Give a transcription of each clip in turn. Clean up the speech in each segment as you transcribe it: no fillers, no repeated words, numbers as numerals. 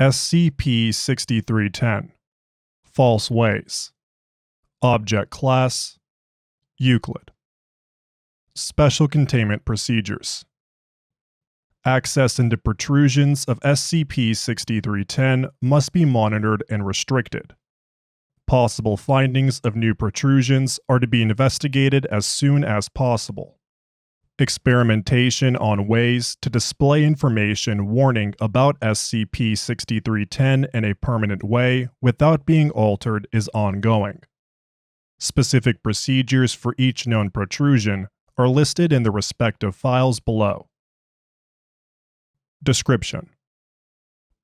SCP-6310 False Ways. Object Class Euclid. Special Containment Procedures. Access into protrusions of SCP-6310 must be monitored and restricted. Possible findings of new protrusions are to be investigated as soon as possible. Experimentation on ways to display information warning about SCP-6310 in a permanent way without being altered is ongoing. Specific procedures for each known protrusion are listed in the respective files below. Description: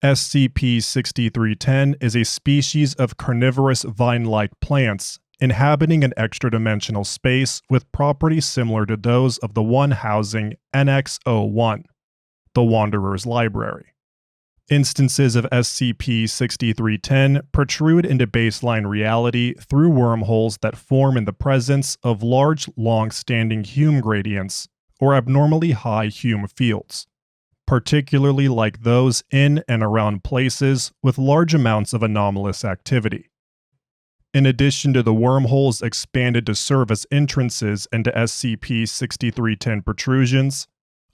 SCP-6310 is a species of carnivorous vine-like plants inhabiting an extra-dimensional space with properties similar to those of the one housing NX-01, the Wanderer's Library. Instances of SCP-6310 protrude into baseline reality through wormholes that form in the presence of large, long-standing Hume gradients or abnormally high Hume fields, particularly like those in and around places with large amounts of anomalous activity. In addition to the wormholes expanded to serve as entrances into SCP-6310 protrusions,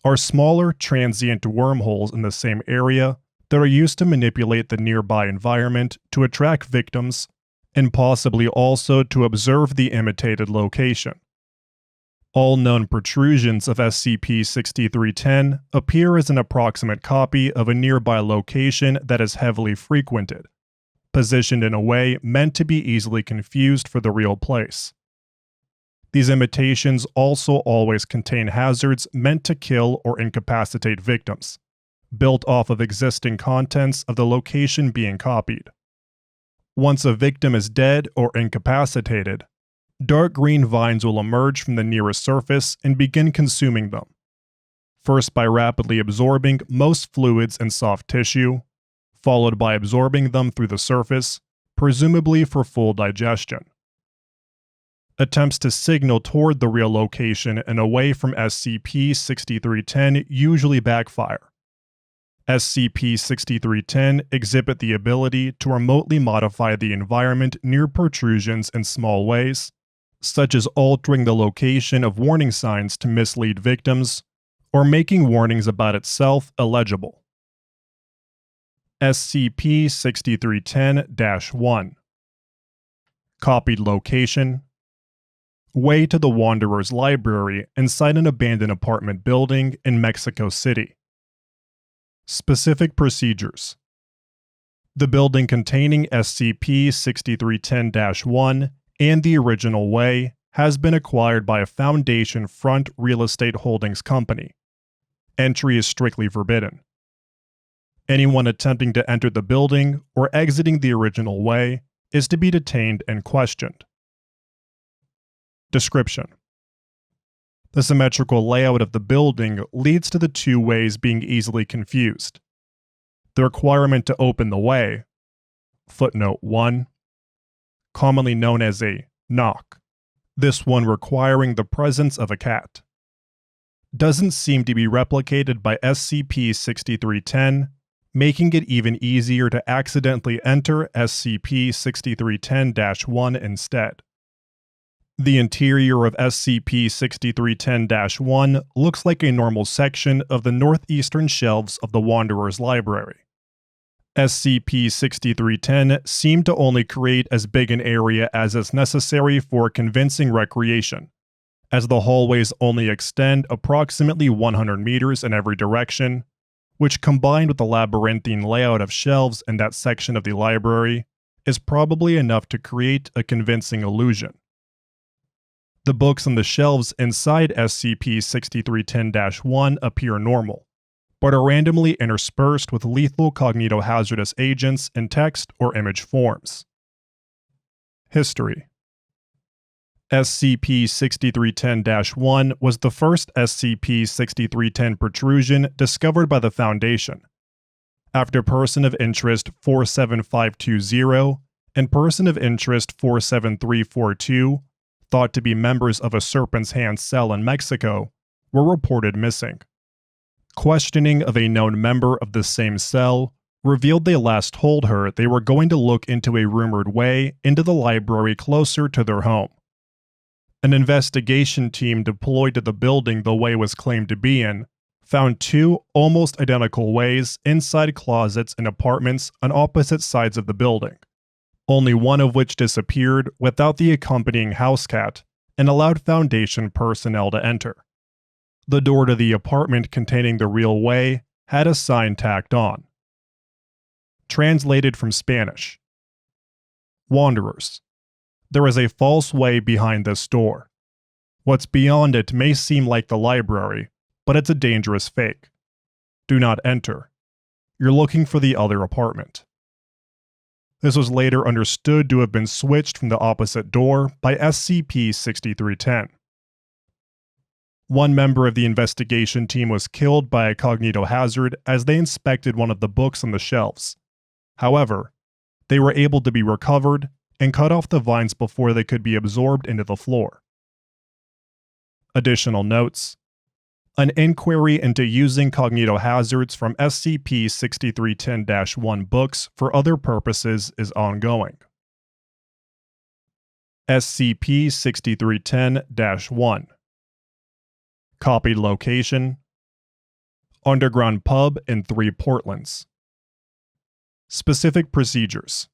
are smaller transient wormholes in the same area that are used to manipulate the nearby environment to attract victims and possibly also to observe the imitated location. All known protrusions of SCP-6310 appear as an approximate copy of a nearby location that is heavily frequented, positioned in a way meant to be easily confused for the real place. These imitations also always contain hazards meant to kill or incapacitate victims, built off of existing contents of the location being copied. Once a victim is dead or incapacitated, dark green vines will emerge from the nearest surface and begin consuming them, first by rapidly absorbing most fluids and soft tissue, followed by absorbing them through the surface, presumably for full digestion. Attempts to signal toward the real location and away from SCP-6310 usually backfire. SCP-6310 exhibit the ability to remotely modify the environment near protrusions in small ways, such as altering the location of warning signs to mislead victims, or making warnings about itself illegible. SCP-6310-1 Copied location: way to the Wanderer's Library inside an abandoned apartment building in Mexico City. Specific procedures: the building containing SCP-6310-1 and the original way has been acquired by a Foundation Front Real Estate Holdings Company. Entry is strictly forbidden. Anyone attempting to enter the building or exiting the original way is to be detained and questioned. Description: the symmetrical layout of the building leads to the two ways being easily confused. The requirement to open the way, footnote 1, commonly known as a knock, this one requiring the presence of a cat, doesn't seem to be replicated by SCP-6310, making it even easier to accidentally enter SCP-6310-1 instead. The interior of SCP-6310-1 looks like a normal section of the northeastern shelves of the Wanderer's Library. SCP-6310 seemed to only create as big an area as is necessary for convincing recreation, as the hallways only extend approximately 100 meters in every direction, which combined with the labyrinthine layout of shelves in that section of the library is probably enough to create a convincing illusion. The books on the shelves inside SCP-6310-1 appear normal, but are randomly interspersed with lethal cognitohazardous agents in text or image forms. History: SCP-6310-1 was the first SCP-6310 protrusion discovered by the Foundation, after Person of Interest 47520 and Person of Interest 47342, thought to be members of a Serpent's Hand cell in Mexico, were reported missing. Questioning of a known member of the same cell revealed they last told her they were going to look into a rumored way into the library closer to their home. An investigation team deployed to the building the way was claimed to be in found two almost identical ways inside closets in apartments on opposite sides of the building, only one of which disappeared without the accompanying house cat and allowed Foundation personnel to enter. The door to the apartment containing the real way had a sign tacked on. Translated from Spanish: Wanderers, there is a false way behind this door. What's beyond it may seem like the library, but it's a dangerous fake. Do not enter. You're looking for the other apartment. This was later understood to have been switched from the opposite door by SCP-6310. One member of the investigation team was killed by a cognitohazard as they inspected one of the books on the shelves. However, they were able to be recovered and cut off the vines before they could be absorbed into the floor. Additional notes: an inquiry into using cognitohazards from SCP-6310-1 books for other purposes is ongoing. SCP-6310-1 Copied location: Underground Pub in 3 Portlands. Specific procedures: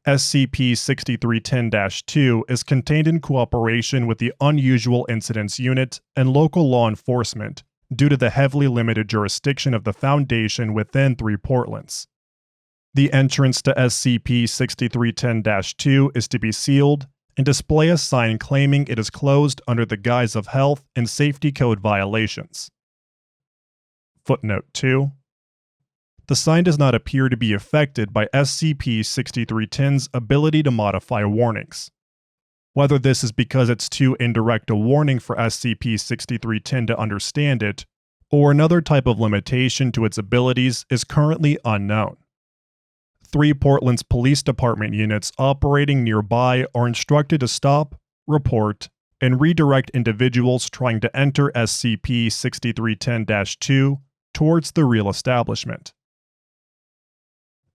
SCP-6310-2 is contained in cooperation with the Unusual Incidents Unit and local law enforcement due to the heavily limited jurisdiction of the Foundation within 3 Portlands. The entrance to SCP-6310-2 is to be sealed and display a sign claiming it is closed under the guise of health and safety code violations. Footnote 2. The sign does not appear to be affected by SCP-6310's ability to modify warnings. Whether this is because it's too indirect a warning for SCP-6310 to understand it, or another type of limitation to its abilities is currently unknown. 3 Portland's police department units operating nearby are instructed to stop, report, and redirect individuals trying to enter SCP-6310-2 towards the real establishment.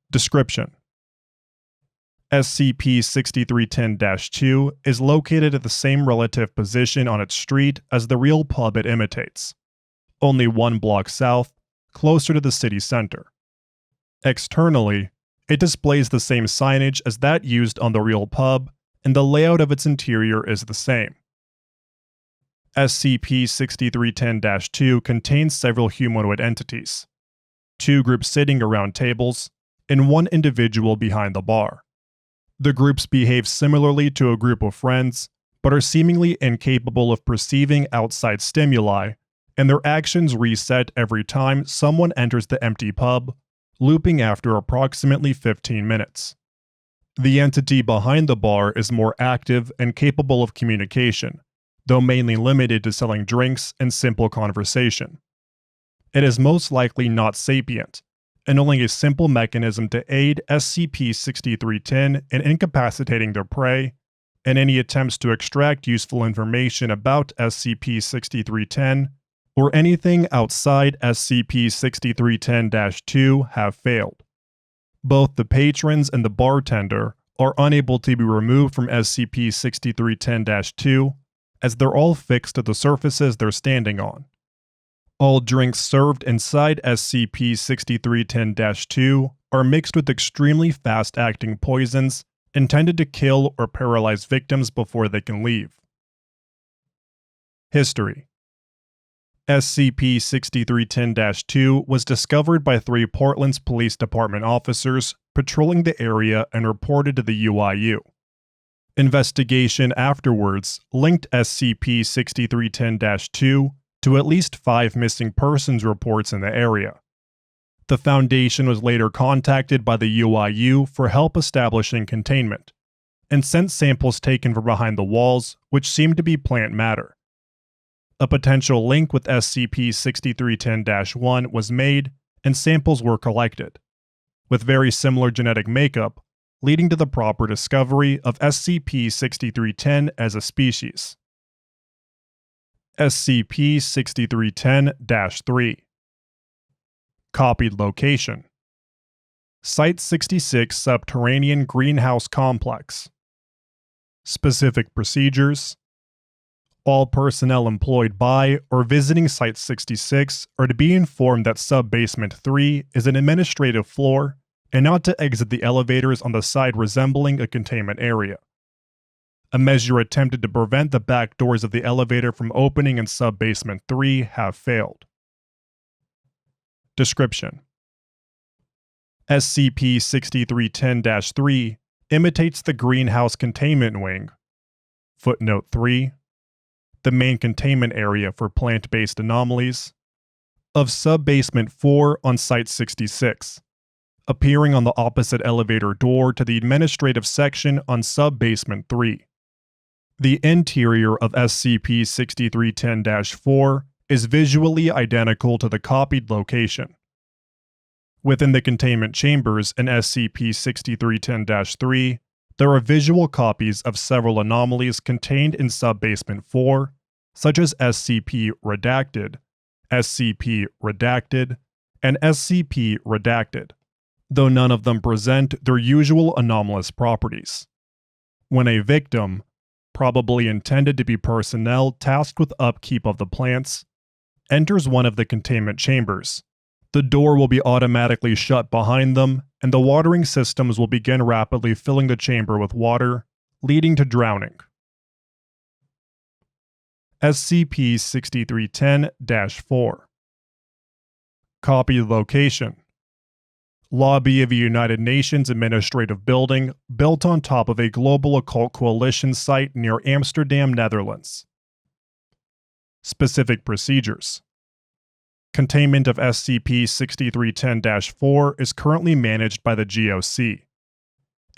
Description: SCP-6310-2 is located at the same relative position on its street as the real pub it imitates, only 1 block south, closer to the city center. Externally, it displays the same signage as that used on the real pub, and the layout of its interior is the same. SCP-6310-2 contains several humanoid entities, 2 groups sitting around tables, and 1 individual behind the bar. The groups behave similarly to a group of friends, but are seemingly incapable of perceiving outside stimuli, and their actions reset every time someone enters the empty pub, looping after approximately 15 minutes. The entity behind the bar is more active and capable of communication, though mainly limited to selling drinks and simple conversation. It is most likely not sapient, and only a simple mechanism to aid SCP-6310 in incapacitating their prey, and any attempts to extract useful information about SCP-6310 or anything outside SCP-6310-2 have failed. Both the patrons and the bartender are unable to be removed from SCP-6310-2, as they're all fixed to the surfaces they're standing on. All drinks served inside SCP-6310-2 are mixed with extremely fast-acting poisons intended to kill or paralyze victims before they can leave. History: SCP-6310-2 was discovered by 3 Portland's Police Department officers patrolling the area and reported to the UIU. Investigation afterwards linked SCP-6310-2 to at least 5 missing persons reports in the area. The Foundation was later contacted by the UIU for help establishing containment, and sent samples taken from behind the walls, which seemed to be plant matter. A potential link with SCP-6310-1 was made, and samples were collected, with very similar genetic makeup, leading to the proper discovery of SCP-6310 as a species. SCP-6310-3 Copied location: Site-66 Subterranean Greenhouse Complex. Specific procedures. All personnel employed by or visiting Site-66 are to be informed that Sub-Basement 3 is an administrative floor and not to exit the elevators on the side resembling a containment area. A measure attempted to prevent the back doors of the elevator from opening in Sub-Basement 3 have failed. Description: SCP-6310-3 imitates the Greenhouse Containment Wing. Footnote 3. The main containment area for plant-based anomalies of Sub-Basement 4 on Site-66, appearing on the opposite elevator door to the administrative section on Sub-Basement 3. The interior of SCP-6310-4 is visually identical to the copied location. Within the containment chambers in SCP-6310-3, there are visual copies of several anomalies contained in Sub-Basement 4, such as SCP Redacted, SCP Redacted, and SCP Redacted, though none of them present their usual anomalous properties. When a victim, probably intended to be personnel tasked with upkeep of the plants, enters one of the containment chambers, the door will be automatically shut behind them, and the watering systems will begin rapidly filling the chamber with water, leading to drowning. SCP-6310-4. Copy location: Lobby of a United Nations Administrative Building built on top of a Global Occult Coalition site near Amsterdam, Netherlands. Specific procedures: Containment of SCP-6310-4 is currently managed by the GOC.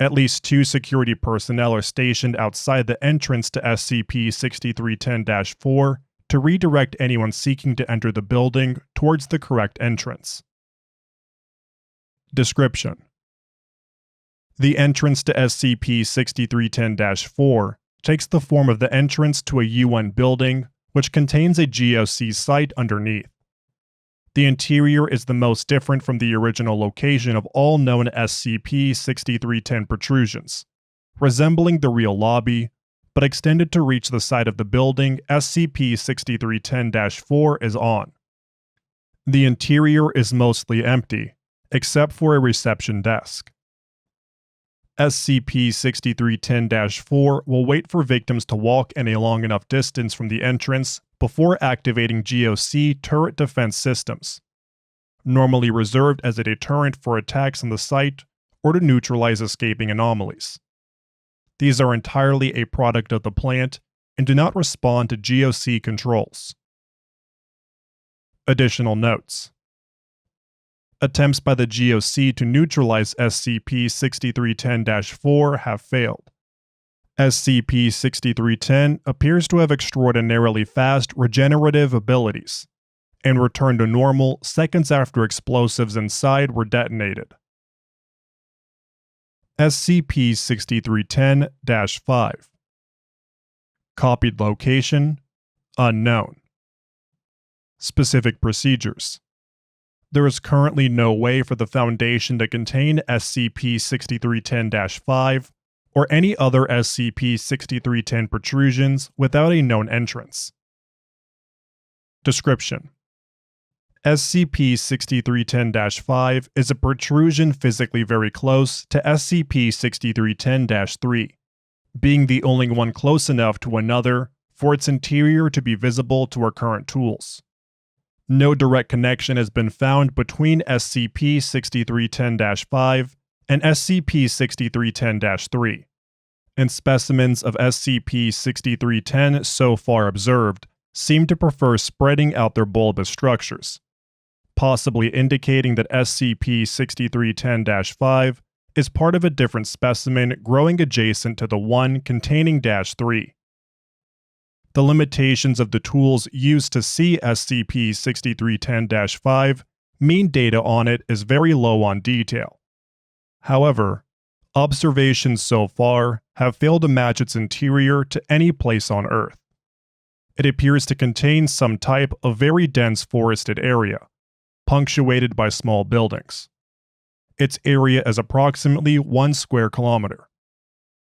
At least 2 security personnel are stationed outside the entrance to SCP-6310-4 to redirect anyone seeking to enter the building towards the correct entrance. Description: The entrance to SCP-6310-4 takes the form of the entrance to a UN building which contains a GOC site underneath. The interior is the most different from the original location of all known SCP-6310 protrusions, resembling the real lobby, but extended to reach the side of the building SCP-6310-4 is on. The interior is mostly empty, except for a reception desk. SCP-6310-4 will wait for victims to walk in a long enough distance from the entrance before activating GOC turret defense systems, normally reserved as a deterrent for attacks on the site or to neutralize escaping anomalies. These are entirely a product of the plant and do not respond to GOC controls. Additional notes: Attempts by the GOC to neutralize SCP-6310-4 have failed. SCP-6310 appears to have extraordinarily fast regenerative abilities, and returned to normal seconds after explosives inside were detonated. SCP-6310-5. Copied location: unknown. Specific procedures: There is currently no way for the Foundation to contain SCP-6310-5 or any other SCP-6310 protrusions without a known entrance. Description: SCP-6310-5 is a protrusion physically very close to SCP-6310-3, being the only one close enough to another for its interior to be visible to our current tools. No direct connection has been found between SCP-6310-5 and SCP-6310-3, and specimens of SCP-6310 so far observed seem to prefer spreading out their bulbous structures, possibly indicating that SCP-6310-5 is part of a different specimen growing adjacent to the one containing -3. The limitations of the tools used to see SCP-6310-5 mean data on it is very low on detail. However, observations so far have failed to match its interior to any place on Earth. It appears to contain some type of very dense forested area, punctuated by small buildings. Its area is approximately 1 square kilometer.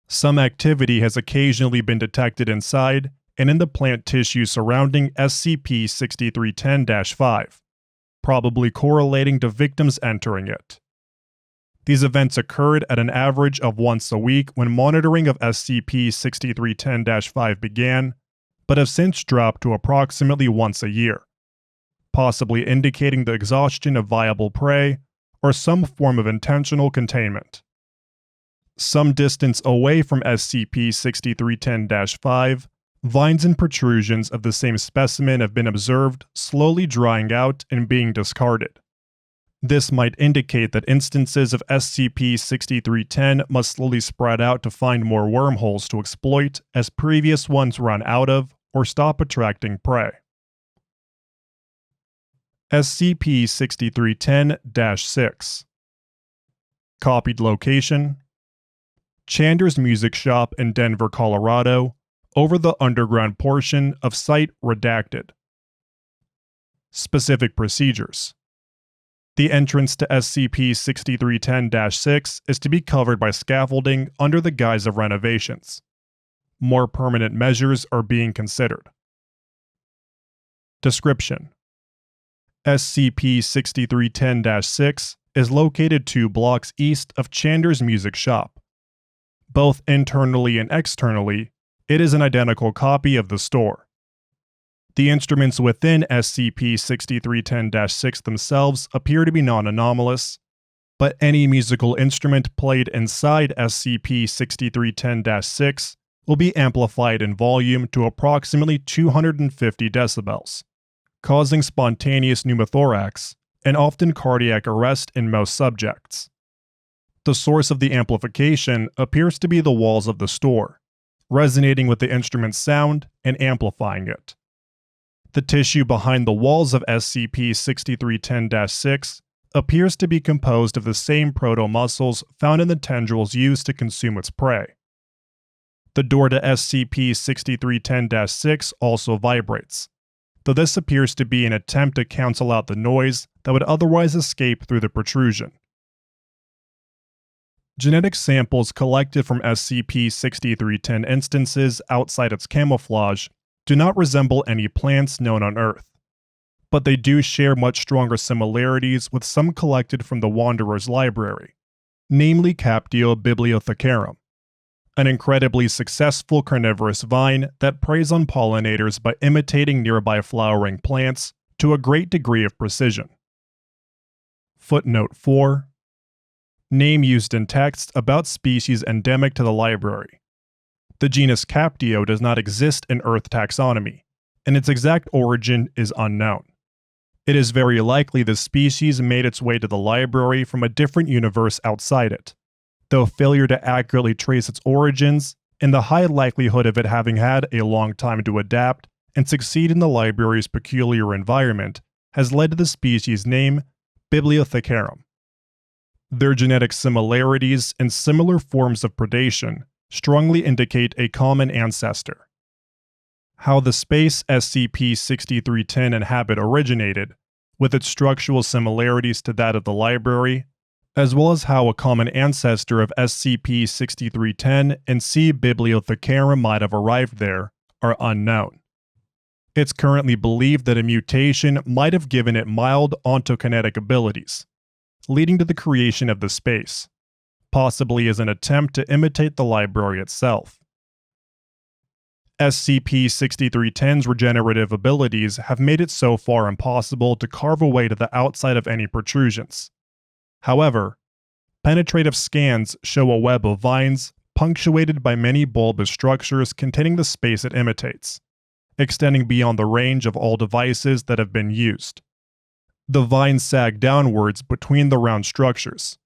Some activity has occasionally been detected inside and in the plant tissue surrounding SCP-6310-5, probably correlating to victims entering it. These events occurred at an average of once a week when monitoring of SCP-6310-5 began, but have since dropped to approximately once a year, possibly indicating the exhaustion of viable prey or some form of intentional containment. Some distance away from SCP-6310-5, vines and protrusions of the same specimen have been observed slowly drying out and being discarded. This might indicate that instances of SCP-6310 must slowly spread out to find more wormholes to exploit as previous ones run out of or stop attracting prey. SCP-6310-6 Copied location: Chander's Music Shop in Denver, Colorado, over the underground portion of Site Redacted. Specific procedures: the entrance to SCP-6310-6 is to be covered by scaffolding under the guise of renovations. More permanent measures are being considered. Description: SCP-6310-6 is located 2 blocks east of Chander's Music Shop. Both internally and externally, it is an identical copy of the store. The instruments within SCP-6310-6 themselves appear to be non-anomalous, but any musical instrument played inside SCP-6310-6 will be amplified in volume to approximately 250 decibels, causing spontaneous pneumothorax and often cardiac arrest in most subjects. The source of the amplification appears to be the walls of the store, resonating with the instrument's sound and amplifying it. The tissue behind the walls of SCP-6310-6 appears to be composed of the same proto-muscles found in the tendrils used to consume its prey. The door to SCP-6310-6 also vibrates, though this appears to be an attempt to cancel out the noise that would otherwise escape through the protrusion. Genetic samples collected from SCP-6310 instances outside its camouflage do not resemble any plants known on Earth, but they do share much stronger similarities with some collected from the Wanderer's library, namely Captio bibliothecarum, an incredibly successful carnivorous vine that preys on pollinators by imitating nearby flowering plants to a great degree of precision. Footnote 4. Name used in text about species endemic to the library. The genus Captio does not exist in Earth taxonomy, and its exact origin is unknown. It is very likely the species made its way to the library from a different universe outside it, though failure to accurately trace its origins and the high likelihood of it having had a long time to adapt and succeed in the library's peculiar environment has led to the species name Bibliothecarum. Their genetic similarities and similar forms of predation strongly indicate a common ancestor. How the space SCP-6310 inhabit originated, with its structural similarities to that of the library, as well as how a common ancestor of SCP-6310 and C. bibliothecarum might have arrived there, are unknown. It's currently believed that a mutation might have given it mild ontokinetic abilities, leading to the creation of the space, possibly as an attempt to imitate the library itself. SCP-6310's regenerative abilities have made it so far impossible to carve away to the outside of any protrusions. However, penetrative scans show a web of vines punctuated by many bulbous structures containing the space it imitates, extending beyond the range of all devices that have been used. The vines sag downwards between the round structures,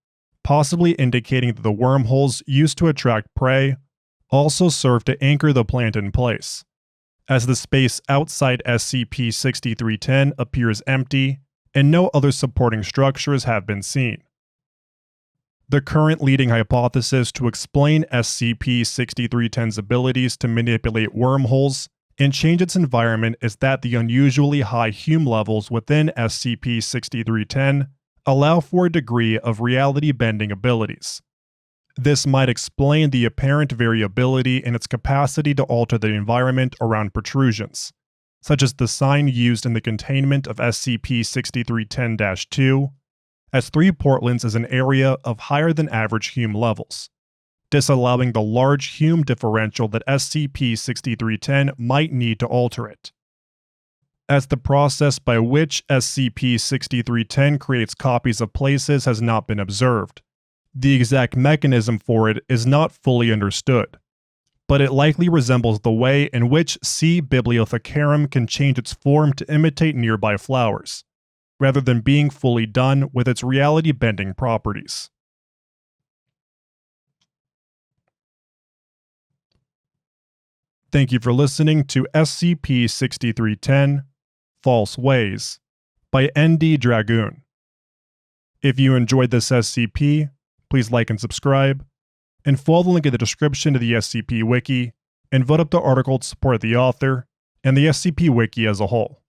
possibly indicating that the wormholes used to attract prey also serve to anchor the plant in place, as the space outside SCP-6310 appears empty and no other supporting structures have been seen. The current leading hypothesis to explain SCP-6310's abilities to manipulate wormholes and change its environment is that the unusually high Hume levels within SCP-6310 allow for a degree of reality bending abilities. This might explain the apparent variability in its capacity to alter the environment around protrusions, such as the sign used in the containment of SCP-6310-2, as 3 Portlands is an area of higher than average Hume levels, disallowing the large Hume differential that SCP-6310 might need to alter it. As the process by which SCP-6310 creates copies of places has not been observed, the exact mechanism for it is not fully understood, but it likely resembles the way in which C. bibliothecarum can change its form to imitate nearby flowers, rather than being fully done with its reality-bending properties. Thank you for listening to SCP-6310 False Ways by ND Dragoon. If you enjoyed this SCP, please like and subscribe, and follow the link in the description to the SCP Wiki, and vote up the article to support the author and the SCP Wiki as a whole.